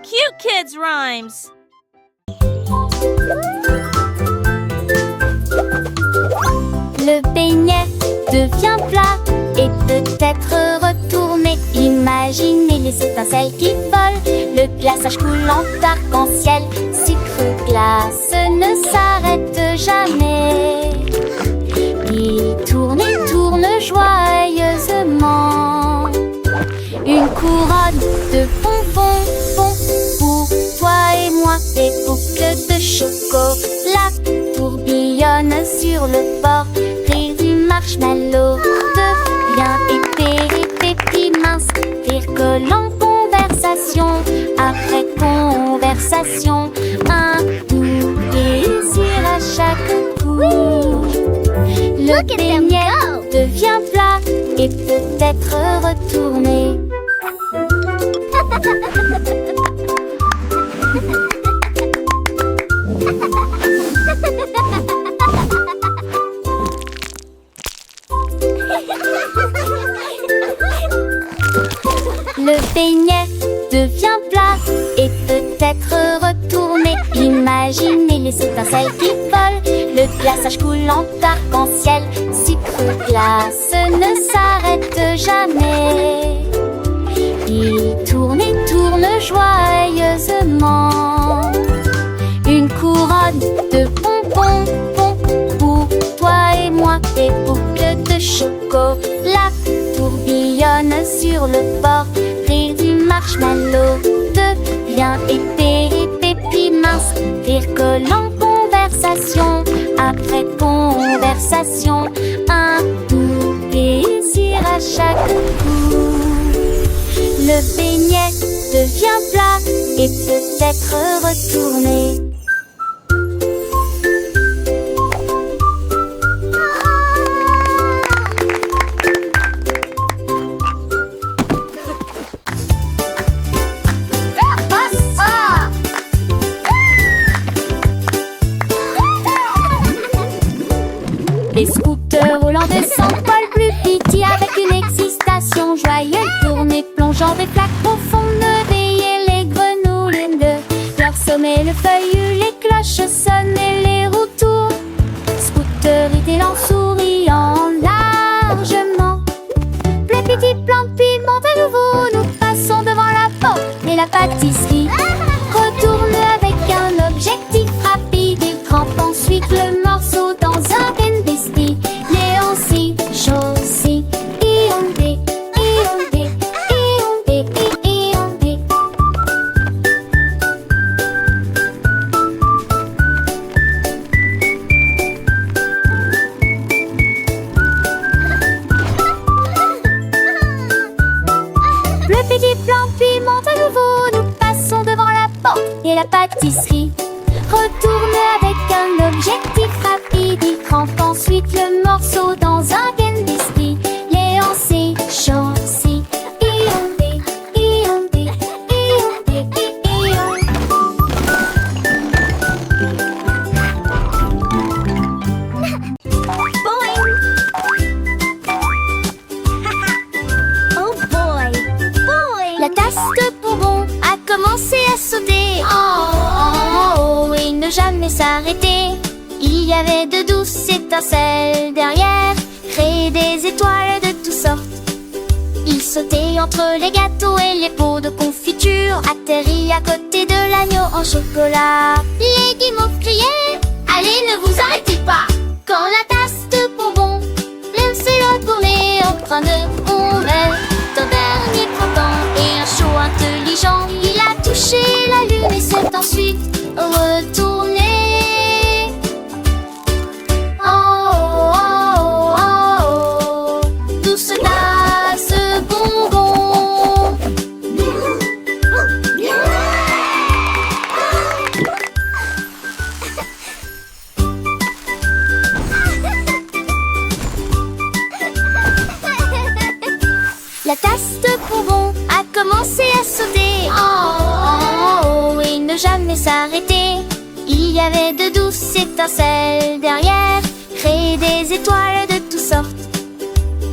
Cute kids rhymes. Le beignet devient plat et peut-être retourné. Imaginez les étincelles qui volent, le glaçage coulant d'arc-en-ciel. Sucre glace ne s'arrête jamais. Il tourne et tourne joyeusement. Une couronne de bonbons pour toi et moi. Des boucles de chocolat tourbillonnent sur le bord. Rire du marshmallow devient épais et pépi mince. Rire collant conversation après conversation. Un doux plaisir à chaque coup. Le beignet devient plat et peut-être retourné. Le beignet devient plat et peut-être retourné. Imaginez les étincelles qui volent, le glaçage coulant d'arc-en-ciel. Sucre glace ne s'arrête jamais. Il tourne et tourne joyeusement. Une couronne de bonbons pour toi et moi. Des boucles de chocolat tourbillonnent sur le bord. Rire du marshmallow devient épais et pépi mince. Rire collant conversation après conversation. Un doux plaisir à chaque coup. Le beignet devient plat et peut-être retourné. Les scooters roulants descendent Paul plus petit avec une excitation joyeuse. Tournée plongeant des flaques profondes, veiller les grenouilles de leur sommet. Le feuillu, les cloches sonnent et les roues tournent. Scooter étalant, souriant largement. Les petites plantes pimentent à nouveau. Nous passons devant la porte et la pâtisserie retourne avec un objectif rapide et grimpe ensuite le morceau dans un bestie. Léonci, Chaussy, Iondé, Iondé, Iondé, Iondé. Le petit plan pimente à nouveau. Nous passons devant la porte et la pâtisserie retourne avec un objectif rapide. Il crampe ensuite le morceau dans un bestie. Léonci, Chaussy, Iondé, Iondé, Iondé, Iondé. Oh boy! Boy! La tasse de bonbons a commencé à sauter. Oh, et ne jamais s'arrêter. Il y avait de douces étincelles derrière, créer des étoiles de toutes sortes. Il sautait entre les gâteaux et les pots de confiture, atterrit à côté de l'agneau en chocolat. Les guimauves criaient: allez, ne vous arrêtez pas! Quand la tasse de bonbons s'est retournée en train de mourir, un dernier printemps et un chaud intelligent, il a touché la lune et s'est ensuite retourné. Douce tasse bonbon. La tasse de bonbons a commencé à sauter. Oh, et ne jamais s'arrêter. Il y avait de douces étincelles derrière, créer des étoiles de toutes sortes.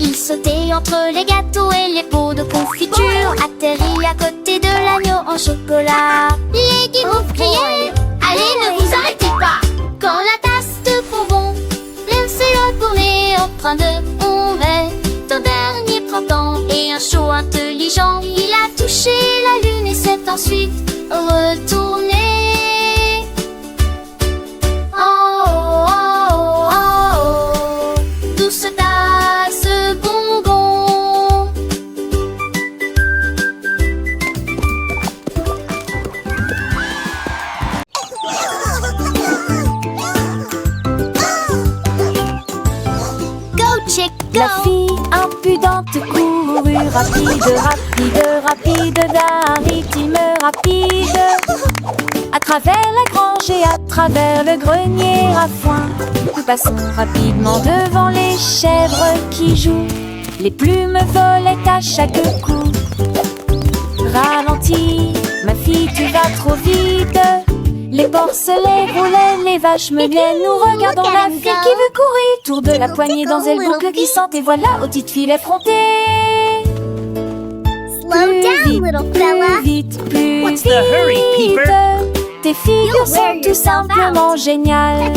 Il sauter entre les gâteaux et les pots de confiture. Atterrit à côté de l'agneau en chocolat. Lady Bouffe criait: allez, ne vous arrêtez pas! Quand la tasse de bonbons s'est retournée en train de tomber au dernier printemps, et un chaud intelligent, il a touché la lune et s'est ensuite retourné. En haut, en haut, en haut, douce tasse bonbon. Go, chick, go! La fille impudente courut rapide, rapide, rapide d'un rythme rapide, à travers la grange et à travers le grenier à foin. Nous passons rapidement devant les chèvres qui jouent. Les plumes volaient à chaque coup. Ralentis, ma fille, tu vas trop vite. Les porcelets roulaient, les vaches meuglaient. Nous regardons Look at la him fille go. qui veut courir. Tour de la poignée dans elle Little boucle feet. glissante. Et voilà, aux petites filles effrontées. Slow down, little fella. Plus vite, plus What's vite. the hurry, Peeper? Tes figures You'll wear sont tout yourself simplement géniales.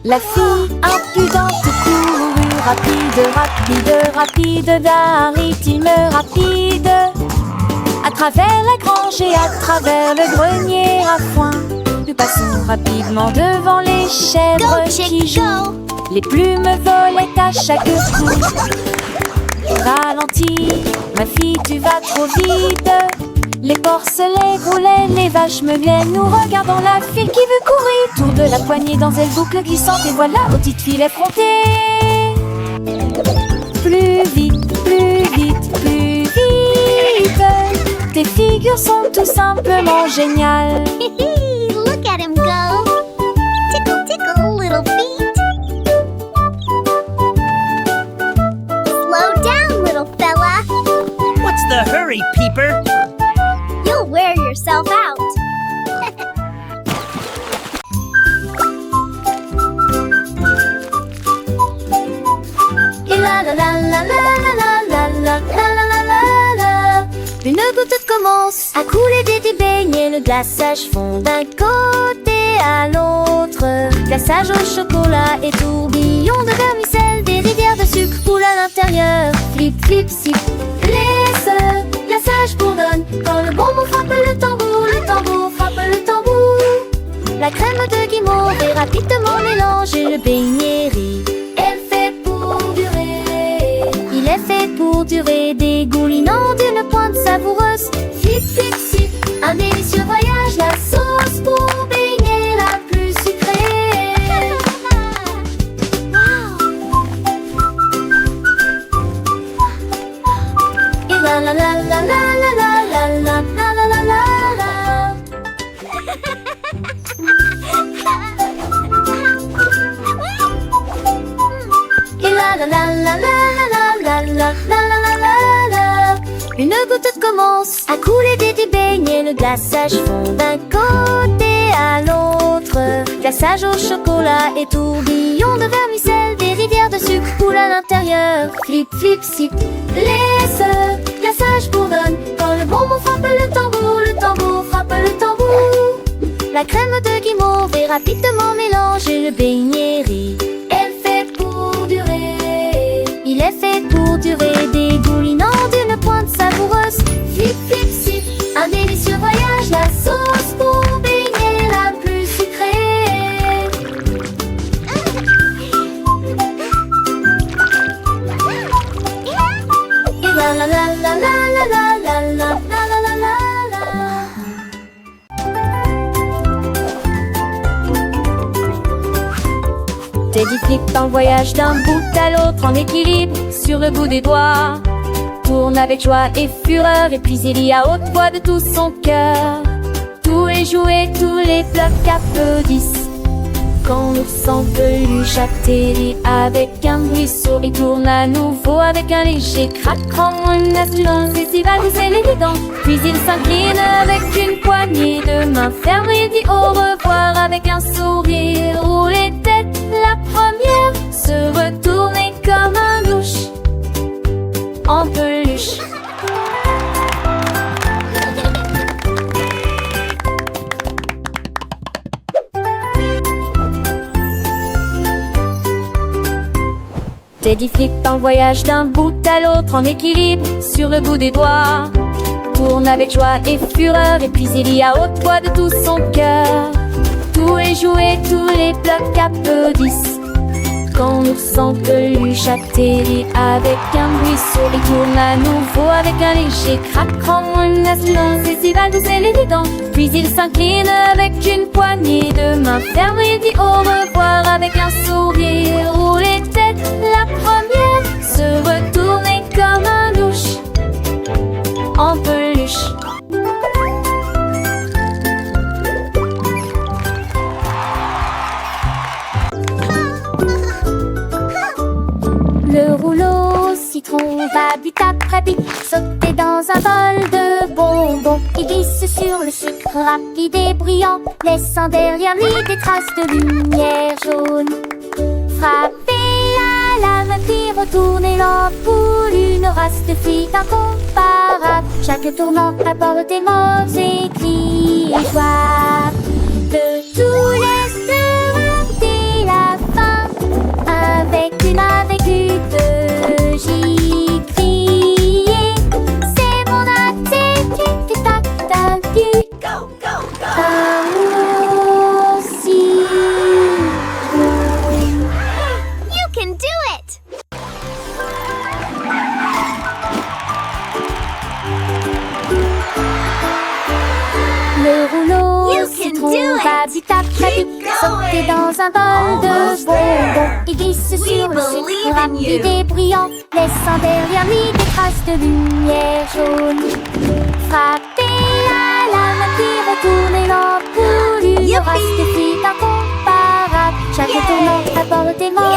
La fille impudente courut rapide, rapide, rapide d'un rythme rapide, à travers la grange et à travers le grenier à foin. Nous passons rapidement devant les chèvres Go, qui chick, jouent. go! Les plumes volaient à chaque coup. Ralentis, ma fille, tu vas trop vite. Les porcelets roulaient, les vaches meuglaient. Nous regardons la file qui veut courir. Tour de la poignée dans elle boucle glissante. Et voilà, aux petites filles effrontées. Plus vite, plus vite, plus vite. Tes figures sont tout simplement géniales. Look at him go! Tickle, tickle, little feet. Slow down, little fella. What's the hurry, Peeper? You'll wear yourself out. Et la la la la la la la la la la la la la. Une goutte commence à couler des beignets. Le glaçage fond d'un côté à l'autre. Glaçage au chocolat et tourbillon de vermicelle. Des rivières de sucre coulent à l'intérieur. Flip, flip, sip, laisse. Glaçage bourdonne quand le bonbon frappe le tambour frappe le tambour. La crème de guimauve est rapidement mélangée. Le beignet rit. Elle fait pour durer. Il est fait pour durer, dégoulinant d'une pointe savoureuse. Flip, flip, sip, un délicieux voyage. La sauce pour beignet la plus sucrée. Et la la la la la la la la la la la la la. Et la la la la la la la la la la la la la. Une goutte commence à couler des beignets. Le glaçage fond d'un côté à l'autre. Glaçage au chocolat et tourbillon de vermicelle. Des rivières de sucre coulent à l'intérieur. Flip, flip, sip, laisse. Glaçage bourdonne quand le bonbon frappe le tambour frappe le tambour. La crème de guimauve est rapidement mélangée. Le beignet rit. Elle fait pour durer. Il est fait pour durer, dégoulinant d'une pointe savoureuse. Flip, flip, sip, un délicieux voyage. La sauce pour beignet la plus sucrée. Et la la la la la la la la la la la la la. Teddy Flip dans le voyage d'un bout à l'autre en équilibre sur le bout des doigts. Tourne avec joie et fureur et puis il y a haute voix de tout son cœur. Tous les jouets, tous les blocs applaudissent. Quand l'ours en peluche atterrit avec un ruisseau et tourne à nouveau avec un léger craquement, une assurance estivale vous serre les dents. Puis il s'incline avec une poignée de main ferme et dit au revoir avec un sourire. Rouler tête, la première, se retourner comme un louche en peluche. Teddy flippe en voyage d'un bout à l'autre en équilibre sur le bout des doigts. Tourne avec joie et fureur et puis il y a haute voix de tout son cœur. Tous les jouets, tous les blocs applaudissent. Quand l'ours en peluche atterrit avec un ruisseau et tourne à nouveau avec un léger craquement, une assurance estivale vous serre les dents. Puis il s'incline avec une poignée de main ferme et dit au revoir avec un sourire. Rouler tête, la première, se retourner comme un louche en peluche. Le rouleau citron va vite après vite sauter dans un bol de bonbons. Il glisse sur le sucre rapide et brillant, laissant derrière lui des traces de lumière jaune. Frapper la lame puis retourner l'ampoule, une race de filles incomparable. Chaque tournant apporte des mots et cris et joie. De tous les dès la fin, avec une de j'y crier. C'est mon attitude, tac-tac-tac. Go, go, go. Aussi. You can do it! Le rouleau You can citron do it. va vite après vite sauter dans un bol de bonbons. Il glisse sur le sucre rapide et brillant, laissant derrière lui des traces de lumière jaune. Frapper la lame puis retourner l'ampoule, une race de filles incomparable. Chaque tournant apporte des mots